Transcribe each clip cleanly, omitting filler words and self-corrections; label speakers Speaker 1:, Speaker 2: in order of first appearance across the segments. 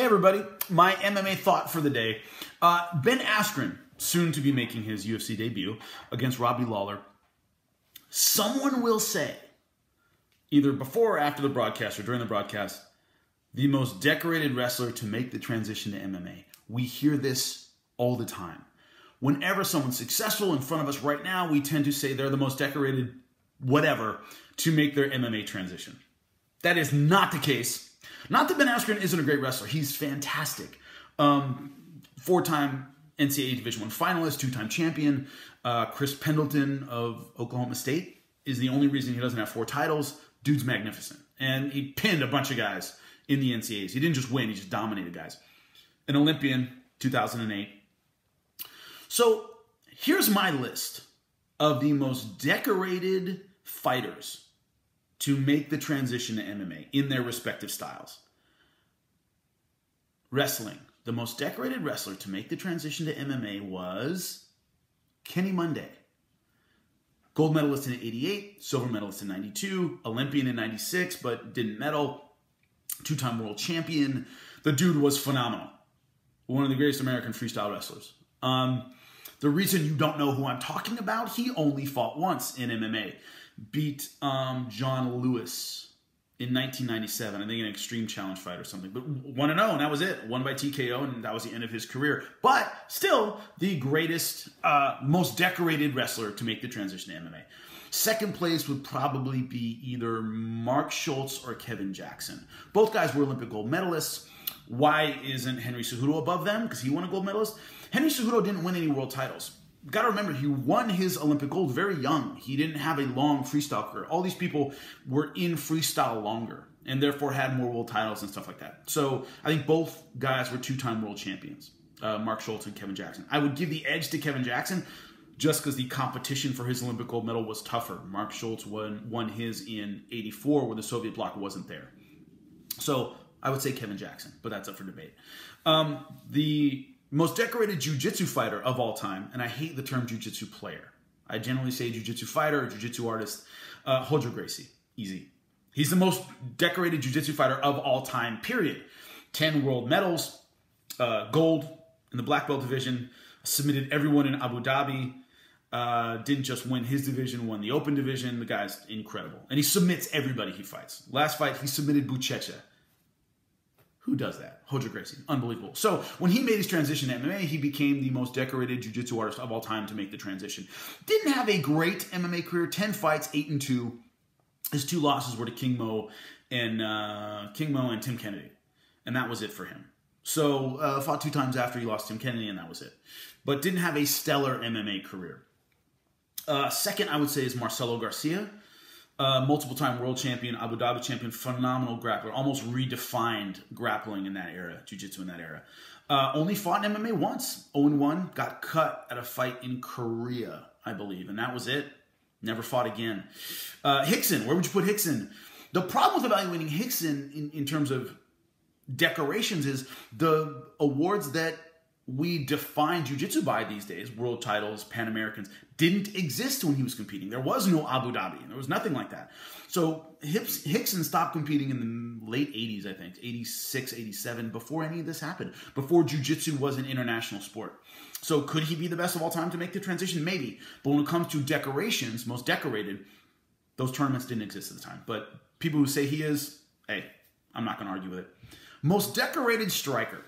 Speaker 1: everybody, my MMA thought for the day. Ben Askren, soon to be making his UFC debut against Robbie Lawler. Someone will say, either before or after the broadcast or during the broadcast, the most decorated wrestler to make the transition to MMA. We hear this all the time. Whenever someone's successful in front of us right now, we tend to say they're the most decorated whatever to make their MMA transition. That is not the case. Not that Ben Askren isn't a great wrestler. He's fantastic. Four-time NCAA Division I finalist, two-time champion. Chris Pendleton of Oklahoma State is the only reason he doesn't have 4 titles. Dude's magnificent. And he pinned a bunch of guys in the NCAAs. He didn't just win, he just dominated guys. An Olympian, 2008. So here's my list of the most decorated fighters to make the transition to MMA in their respective styles. Wrestling. The most decorated wrestler to make the transition to MMA was Kenny Monday. Gold medalist in 88, silver medalist in 92, Olympian in 96, but didn't medal. 2-time world champion. The dude was phenomenal. One of the greatest American freestyle wrestlers. The reason you don't know who I'm talking about, he only fought once in MMA. Beat John Lewis in 1997. I think an Extreme Challenge fight or something. But 1-0, and that was it. Won by TKO, and that was the end of his career. But still, the greatest, most decorated wrestler to make the transition to MMA. Second place would probably be either Mark Schultz or Kevin Jackson. Both guys were Olympic gold medalists. Why isn't Henry Cejudo above them? Because he won a gold medalist. Henry Cejudo didn't win any world titles. Got to remember, he won his Olympic gold very young. He didn't have a long freestyle career. All these people were in freestyle longer and therefore had more world titles and stuff like that. So I think both guys were 2-time world champions, Mark Schultz and Kevin Jackson. I would give the edge to Kevin Jackson just because the competition for his Olympic gold medal was tougher. Mark Schultz won his in 84 where the Soviet bloc wasn't there. So I would say Kevin Jackson, but that's up for debate. The most decorated jiu-jitsu fighter of all time, and I hate the term jiu-jitsu player. I generally say jiu-jitsu fighter or jiu-jitsu artist. Roger Gracie, easy. He's the most decorated jiu-jitsu fighter of all time, period. 10 world medals, gold in the black belt division, submitted everyone in Abu Dhabi, didn't just win his division, won the open division. The guy's incredible. And he submits everybody he fights. Last fight, he submitted Buchecha. Who does that? Roger Gracie. Unbelievable. So when he made his transition to MMA, he became the most decorated jiu-jitsu artist of all time to make the transition. Didn't have a great MMA career. 10 fights, 8-2. His 2 losses were to King Mo and Tim Kennedy. And that was it for him. So fought 2 times after he lost Tim Kennedy, and that was it. But didn't have a stellar MMA career. Second, I would say, is Marcelo Garcia. Multiple-time world champion, Abu Dhabi champion, phenomenal grappler, almost redefined grappling in that era, jiu-jitsu in that era. Only fought in MMA once, 0-1, got cut at a fight in Korea, I believe, and that was it. Never fought again. Hickson, where would you put Hickson? The problem with evaluating Hickson in terms of decorations is the awards that we define jiu-jitsu by these days, world titles, Pan Americans, didn't exist when he was competing. There was no Abu Dhabi. There was nothing like that. So Hickson stopped competing in the late 80s, I think, 86, 87, before any of this happened, before jiu-jitsu was an international sport. So could he be the best of all time to make the transition? Maybe. But when it comes to decorations, most decorated, those tournaments didn't exist at the time. But people who say he is, hey, I'm not going to argue with it. Most decorated striker.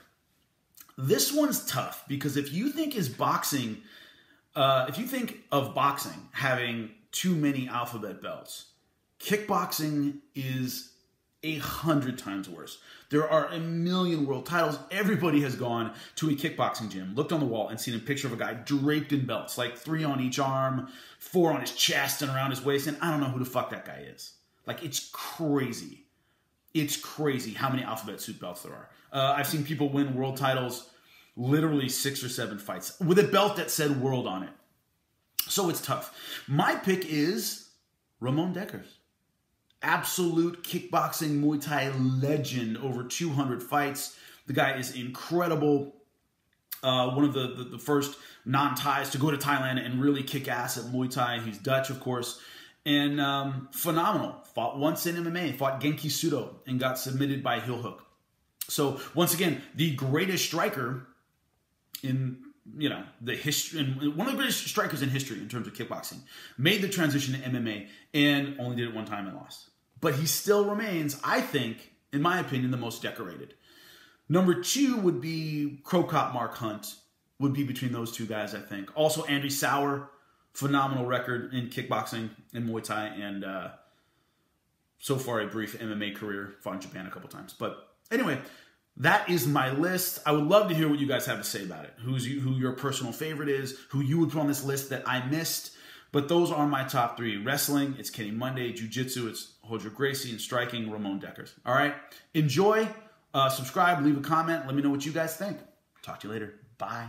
Speaker 1: This one's tough because if you think of boxing having too many alphabet belts, kickboxing is 100 times worse. There are a million world titles. Everybody has gone to a kickboxing gym, looked on the wall, and seen a picture of a guy draped in belts, like 3 on each arm, 4 on his chest and around his waist, and I don't know who the fuck that guy is. Like, it's crazy. It's crazy how many alphabet soup belts there are. I've seen people win world titles, literally 6 or 7 fights, with a belt that said world on it. So it's tough. My pick is Ramon Dekkers. Absolute kickboxing Muay Thai legend, over 200 fights. The guy is incredible. One of the first non-Thais to go to Thailand and really kick ass at Muay Thai. He's Dutch, of course. And phenomenal. Fought once in MMA. Fought Genki Sudo and got submitted by heel hook. So once again, the greatest striker in the history, and one of the greatest strikers in history in terms of kickboxing, made the transition to MMA and only did it one time and lost. But he still remains, I think, in my opinion, the most decorated. Number 2 would be Crow Cop Mark Hunt, would be between those two guys, I think. Also, Andy Sauer, phenomenal record in kickboxing and Muay Thai, and so far a brief MMA career, fought in Japan a couple times. But anyway, that is my list. I would love to hear what you guys have to say about it. Who your personal favorite is, who you would put on this list that I missed. But those are my top 3. Wrestling, it's Kenny Monday. Jiu-Jitsu, it's Hojo Gracie. And striking, Ramon Deckers. All right? Enjoy. Subscribe. Leave a comment. Let me know what you guys think. Talk to you later. Bye.